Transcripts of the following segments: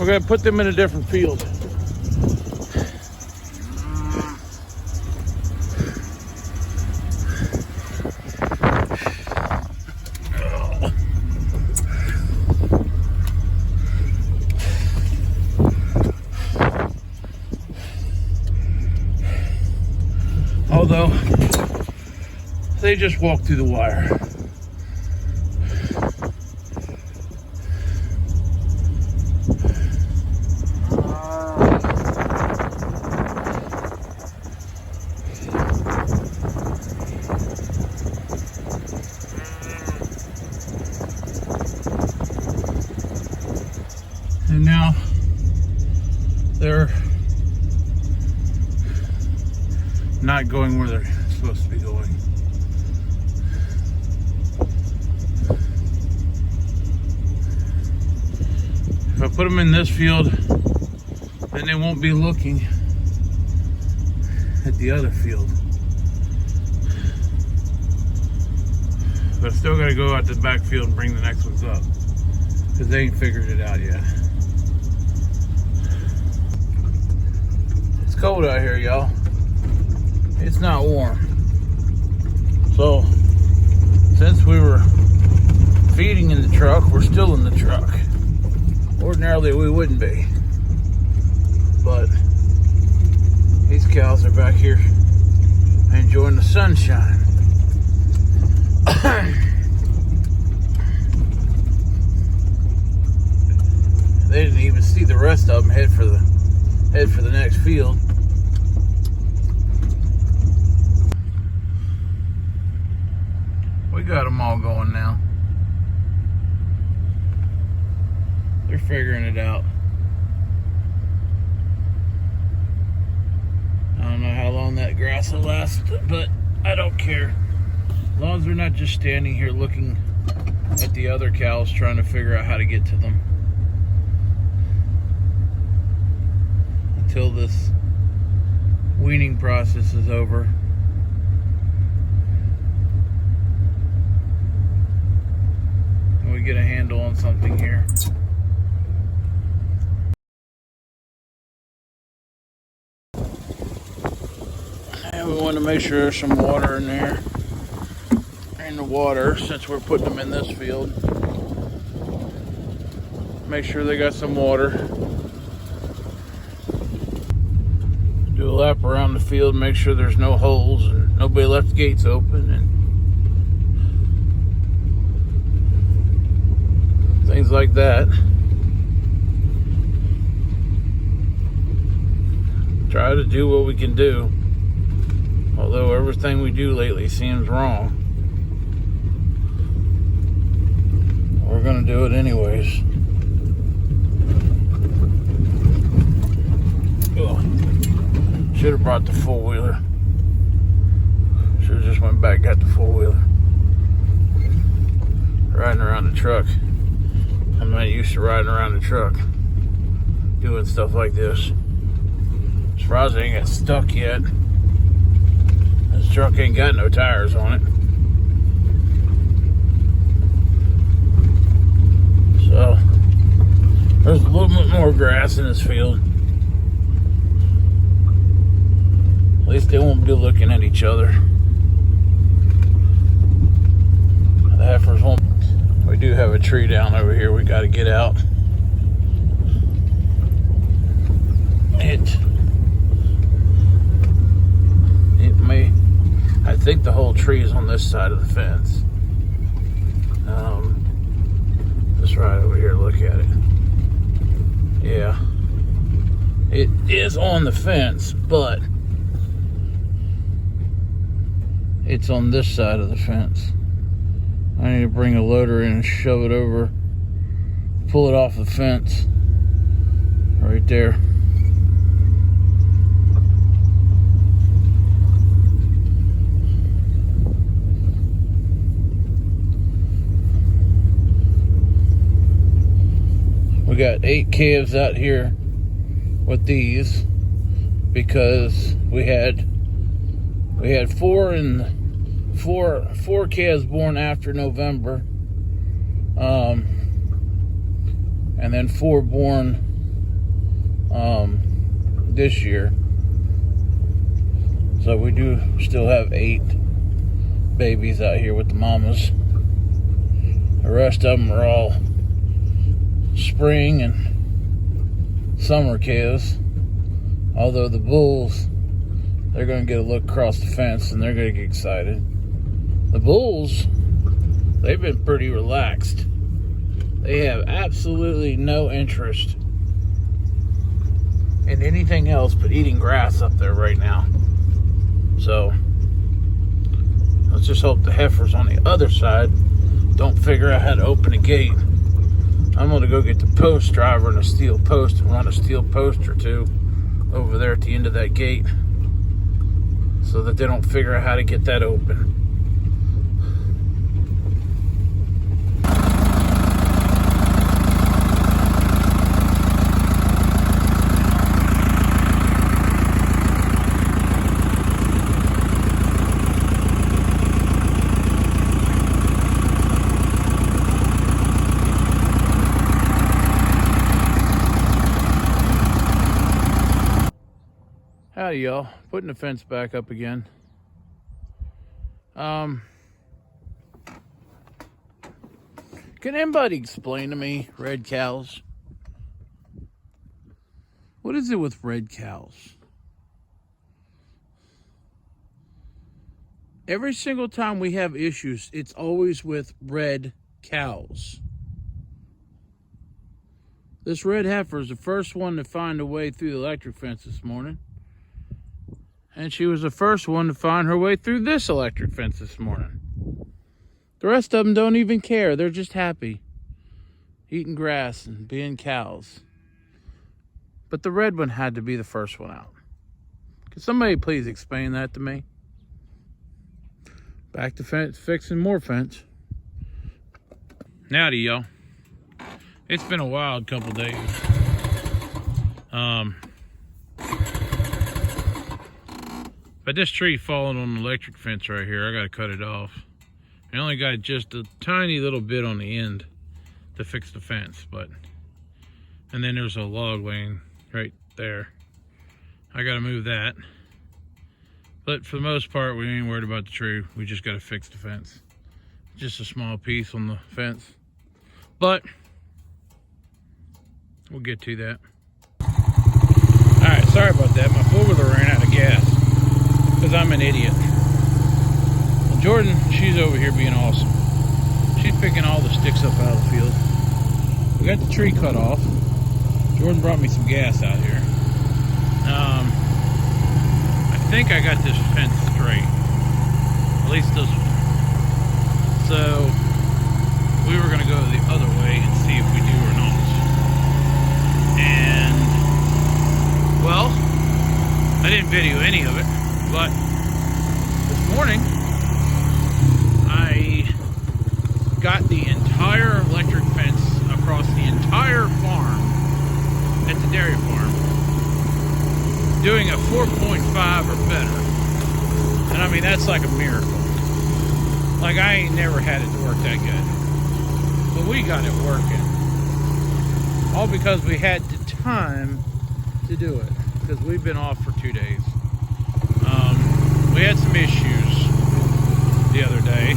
gonna put them in a different field. Although they just walked through the wire. And now they're not going where they're supposed to be going. If I put them in this field, then they won't be looking at the other field. But I still gotta go out to the back field and bring the next ones up, because they ain't figured it out yet. It's cold out here, y'all. It's not warm. So, since we were feeding in the truck, we're still in the truck. Ordinarily we wouldn't be. But these cows are back here enjoying the sunshine. They didn't even see the rest of them head for the next field. We got them all going now. They're figuring it out. I don't know how long that grass will last, but I don't care. As long as they're not just standing here looking at the other cows trying to figure out how to get to them. Until this weaning process is over. And we get a handle on something here. And we want to make sure there's some water in there. In the water, since we're putting them in this field. Make sure they got some water. Do a lap around the field, make sure there's no holes and nobody left the gates open and things like that. Try to do what we can do, although everything we do lately seems wrong. We're gonna do it anyways. Should have brought the four-wheeler. Should have just went back and got the four-wheeler. Riding around the truck. I'm not used to riding around the truck doing stuff like this. Surprised I ain't got stuck yet. This truck ain't got no tires on it. So, there's a little bit more grass in this field. At least they won't be looking at each other. The heifers won't. We do have a tree down over here we got to get out. It may. I think the whole tree is on this side of the fence. Just right over here, look at it. Yeah. It is on the fence, but it's on this side of the fence. I need to bring a loader in and shove it over, pull it off the fence, right there. We got 8 calves out here with these because we had 4 calves born after November, and then 4 born this year. So we do still have 8 babies out here with the mamas. The rest of them are all spring and summer calves. Although the bulls, they're going to get a look across the fence and they're going to get excited. The bulls, they've been pretty relaxed. They have absolutely no interest in anything else but eating grass up there right now. So let's just hope the heifers on the other side don't figure out how to open a gate. I'm going to go get the post driver and a steel post and run a steel post or 2 over there at the end of that gate so that they don't figure out how to get that open. Howdy, y'all. Putting the fence back up again. Can anybody explain to me red cows? What is it with red cows? Every single time we have issues, it's always with red cows. This red heifer is the first one to find a way through the electric fence this morning. And she was the first one to find her way through this electric fence this morning. The rest of them don't even care. They're just happy. Eating grass and being cows. But the red one had to be the first one out. Could somebody please explain that to me? Back to fence, fixing more fence. Howdy, y'all. It's been a wild couple days. But this tree falling on the electric fence right here, I gotta cut it off. I only got just a tiny little bit on the end to fix the fence, and then there's a log laying right there. I gotta move that. But for the most part, we ain't worried about the tree. We just gotta fix the fence. Just a small piece on the fence. But we'll get to that. Alright, sorry about that. My four-wheeler ran out of gas. Because I'm an idiot. Well, Jordan, she's over here being awesome. She's picking all the sticks up out of the field. We got the tree cut off. Jordan brought me some gas out here. I think I got this fence straight. At least this one. So, we were going to go the other way and see if we do or not. And, well, I didn't video any of it. But this morning, I got the entire electric fence across the entire farm at the dairy farm, doing a 4.5 or better. And I mean, that's like a miracle. Like, I ain't never had it to work that good. But we got it working. All because we had the time to do it. Because we've been off for 2 days. We had some issues the other day,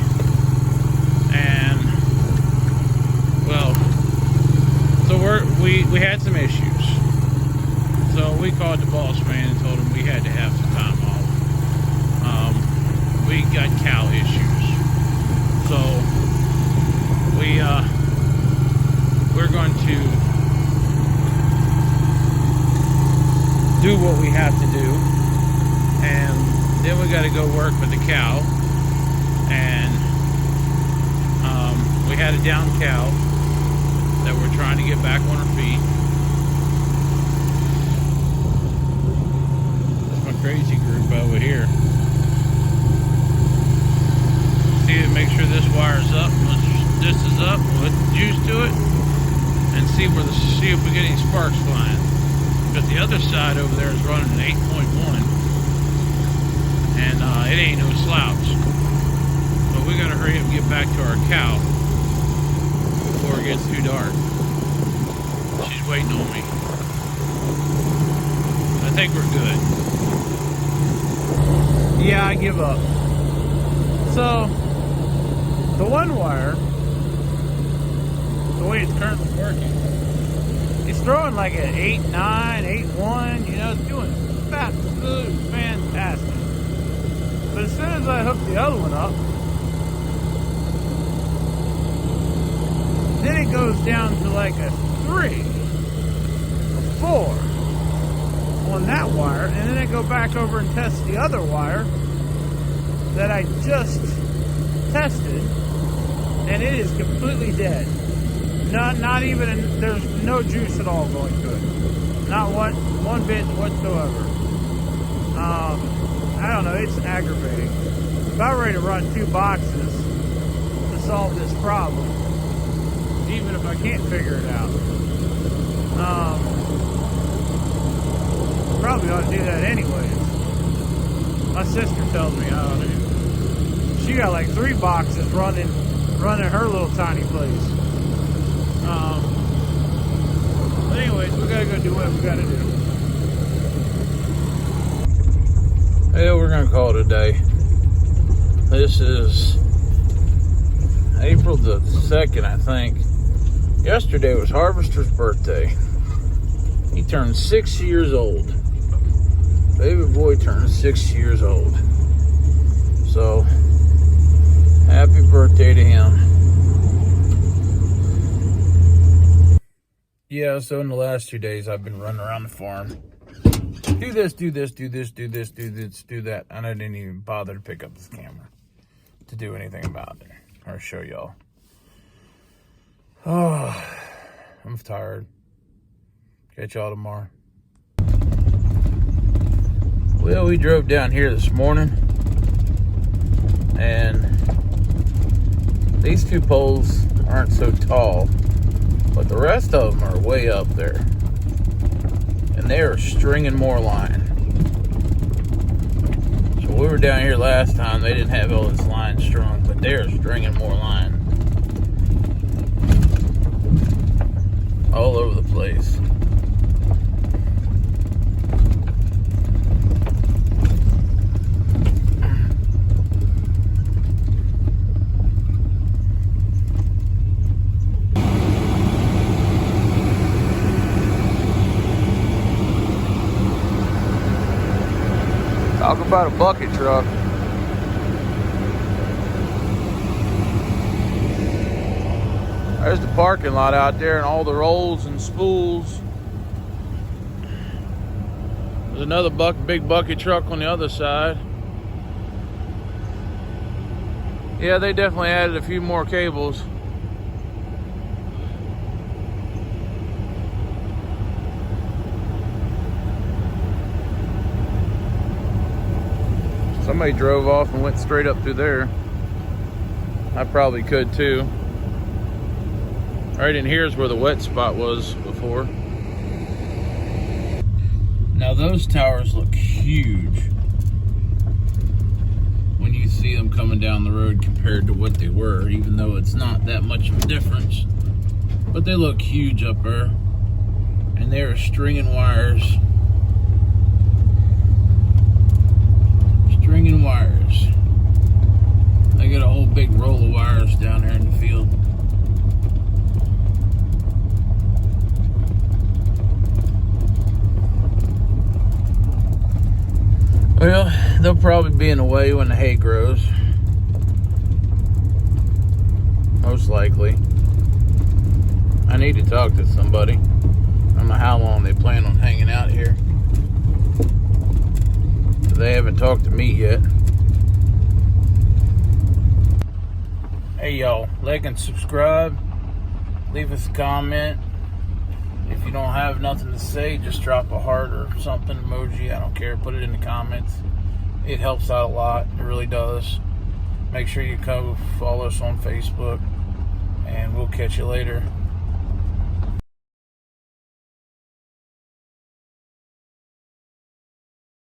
and well, so we had some issues. So we called the boss man and told him we had to have some time off. We got cow issues, so we're going to do what we have to do, and then we got to go work with the cow, and we had a down cow that we're trying to get back on her feet. That's my crazy group over here. See, make sure this wire's up. Once this is up, we'll put the juice to it and see if we get any sparks flying. But the other side over there is running an 8.1. And it ain't no slouch. But we gotta hurry up and get back to our cow before it gets too dark. She's waiting on me. I think we're good. Yeah, I give up. So, the one wire, the way it's currently working, it's throwing like an 8.9, 8.1, you know, it's doing absolutely fantastic. But as soon as I hook the other one up, then it goes down to like a 3, a 4 on that wire, and then I go back over and test the other wire that I just tested, and it is completely dead. Not even, there's no juice at all going to it. Not one bit whatsoever. I don't know, it's aggravating. I'm about ready to run 2 boxes to solve this problem, even if I can't figure it out. Probably ought to do that anyways. My sister tells me how to do. She got like 3 boxes running her little tiny place. But anyways, we gotta go do what we gotta do. Yeah, we're gonna call it a day. This is April the 2nd, I think. Yesterday was Harvester's birthday. He turned 6 years old. Baby boy turned 6 years old. So, happy birthday to him. Yeah, so in the last 2 days, I've been running around the farm. Do this, do this, do this, do this, do this, do that. And I didn't even bother to pick up this camera to do anything about it or show y'all. Oh, I'm tired. Catch y'all tomorrow. Well, we drove down here this morning, and these 2 poles aren't so tall, but the rest of them are way up there, and they are stringing more line. So we were down here last time, they didn't have all this line strung, but they're stringing more line all over the place. Talk about a bucket truck. There's the parking lot out there and all the rolls and spools. There's another big bucket truck on the other side. Yeah, they definitely added a few more cables. Somebody drove off and went straight up through there. I probably could too. Right in here is where the wet spot was before. Now those towers look huge when you see them coming down the road compared to what they were, even though it's not that much of a difference. But they look huge up there. And they are stringing wires. Stringing wires. They got a whole big roll of wires down there in the field. Well, they'll probably be in the way when the hay grows. Most likely. I need to talk to somebody. I don't know how long they plan on hanging out here. They haven't talked to me yet. Hey y'all, like and subscribe. Leave us a comment. If you don't have nothing to say, just drop a heart or something, emoji, I don't care. Put it in the comments. It helps out a lot. It really does. Make sure you come follow us on Facebook. And we'll catch you later.